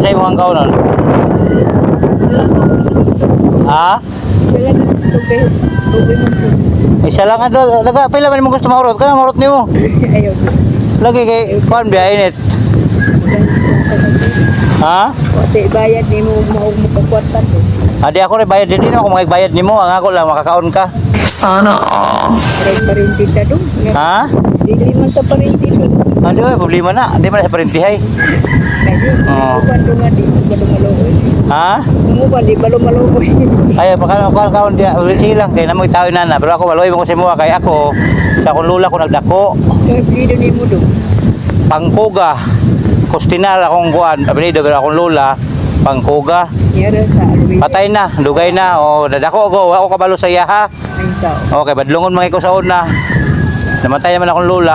sa imong kaunon? Ha? Isa lang ano, laga pila man mo gusto mahurot kana mahurot nimo. Ayaw. Lagi kay kuan biya init. Ha? Wate bayad nimo mao mo kakwatan. Adi ako rin bayad din ako magbayad nimo, ang ako lang makakaon ka. Sana all. Aray parinti ta dong. Ha? Dili man ta parinti dong. Adi oy problema na, di man sa parintihay. Oo. Kuan dong di balumaloy. Ha? Mo ba di balumaloy. Ay baka kaon dia sige lang kay namoy tawo na pero ako maloy mo ko si mo kay ako sa akong lula ko nagdako. Kaya nimo dong. Pangkuga. Kustinar akong kuan, apelido pero akong lula Pangkuga. Yara sa alwi. Patay na, dugay na. O dadako ako kabalo sa iya ha. Ay tao. Okay, badlungon mga ikaw sa una. Namatay naman akong lula.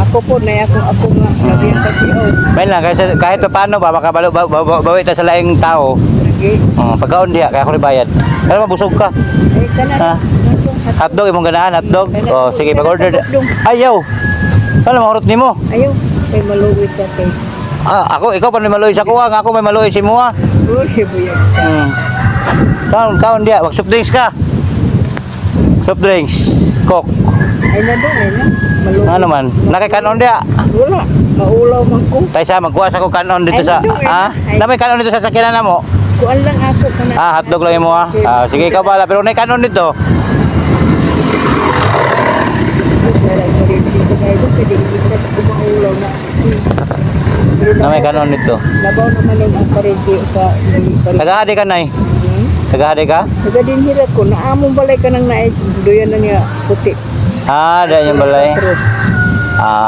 Ako po na ako nga labi ang tagio. May lang kahit paano ba makabalo bawi ta sa laing tao. Lagi. Pagkaon diha kaya ako rin bayad. Pero mabusog ka. Ay kana. Ha? Hotdog imong ganahan, hotdog. Oh, sige mag-order. Ayaw. Ano mahurot nimo? Ayaw. Kay maluwit ka kay. Ikaw pa may maluoy sa kuha, ako may maluoy si Mua. Uy, buyag. Kaon dia, wag soft drinks ka. Soft drinks, Coke. Ay na dong, ay na. Maluwit. Ano man? Nakikanon dia. Wala. Maulaw man ko. Tay sa magkuha sa ko kanon dito Ay, sa nandun, Na may kanon dito sa sakyanan namo. Kuan lang ako kana. Hotdog lang mo sige ikaw bala pero nay kanon dito. Na may kanon dito. Labaw naman ang parenti sa Tagahadi ka nay. Tagahadi ka? Taga din hirat ko naamong balay ka nang naay doyan na niya puti. Dahil yung balay.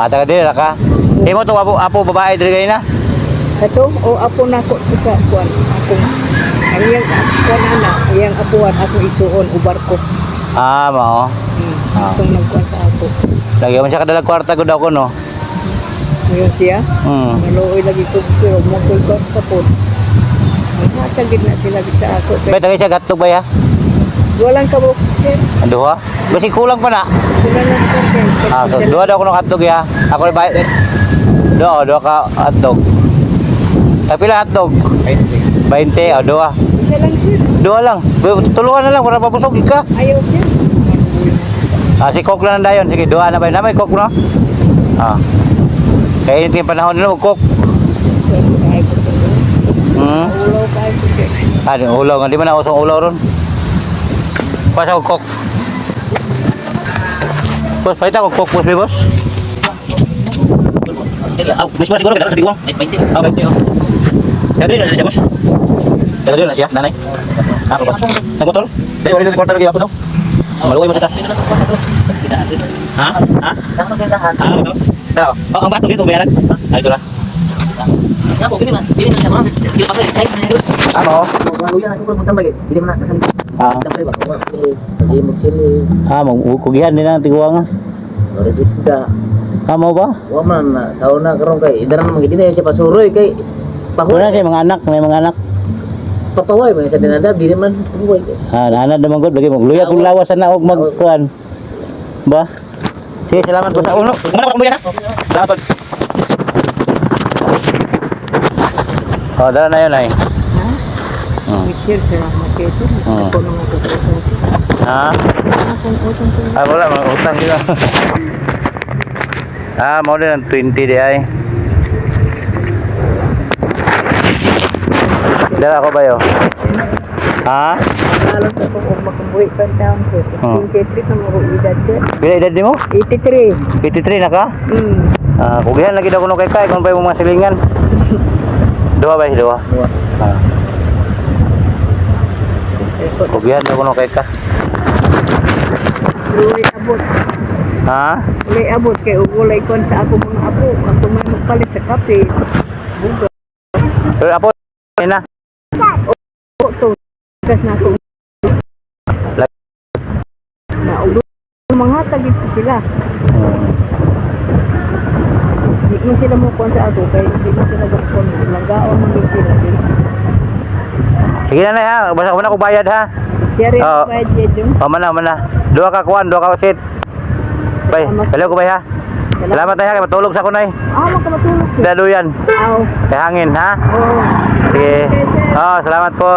Taga dira ka. Imo to apo babae diri kay na. Kato o apo na ko sa kuan ako. Ang yang kuan ana, yang apuan ako isuon ubar ko. Mao. Kung nagkuan sa ako. Lagi man siya kadalag kwarta ko daw ko no. Ngayon siya. Maluoy lagi ko pero mo ko sa pod. Matagid na sila sa ako. Bay tagay siya gatog ba ya? Walang kabuk. Duha? Basi kulang pa na. Sila lang ko. So duha daw ko ng hotdog ya. Ako rin bayad. Duha ka hotdog. Pila hotdog? 20. Duha. Isa lang sir. Duha lang. Tuluhan na lang para mapusog ka. Ayaw siya. Si Coke lang dayon. Sige, duha na ba? Na may Coke no? Kaya yung panahon nila mag-coke. Ulaw ka ay siya. Ulaw nga. Di ba na usong ulaw ron? Pasa ko Coke. Boss, palita ko Coke, boss, boss. Mas mo siguro ka sa bigwang? 20. 20. Kaya na siya, boss. Kaya na siya, nanay. Ako ba? Nagkotol? Dahil ulit yung quarter lagi ako daw. Maluwi mo siya. Ha? Ito? Ito. Ang bato dito, bayaran. Ito lang. Ako, gini man. Gini man siya, mga. Sige pa kayo, size na yun. Ano? Maluya na siguro magtambay. Hindi mo na kasalita. Tambay ba? Hindi mo chili. Magkugihan din ang tiguwa nga. Noridisda. Mo ba? Waman na. Sauna karon kay. Idaran naman gini na siya pasuroy kay. Wala siya mga anak, may mga anak. Papaway man sa dinadab. Di naman pumuhay. Naanad naman gud lagi mo. Luya kung lawas na og magkuan. Ba? Sige, salamat po sa uno. Mana ko yan ha? Salamat po. Dala na yun ay. Michelle sila makito. Ako naman ko sa Wala, mga utang sila. Mau din ang 20 di ay. Dala ko ba yun? alam sa kung makambuhi pa ang taon ko. 23 na mo edad sir. Bila edad mo? 83. 83 na ka? Kugihan lagi daw kuno kay kay kung pa yung mga silingan. Dua ba? Dua. Kugihan daw kuno kay ka. Ulay abot. Ulay abot kay ulay kon sa ako mga apo. Ako may magpalit sa kape. Buga. Pero apo na. O to. Gas na ako. Na ulo mga tagit sila. Di mo sila mo kon sa ako kay di mo sila gapon. Nagaon mo din sila. Sige na ha, basta ko na ko bayad ha. Kaya rin bayad dyan. Mana. Dua ka kuan, dua ka usit. Bay, hello ko bay ha. Salamat tayo, kay matulog sa kunay. Magkamatulog ko. Daduyan. Aw. Kay hangin, ha? Oo. Sige. Oh, salamat po.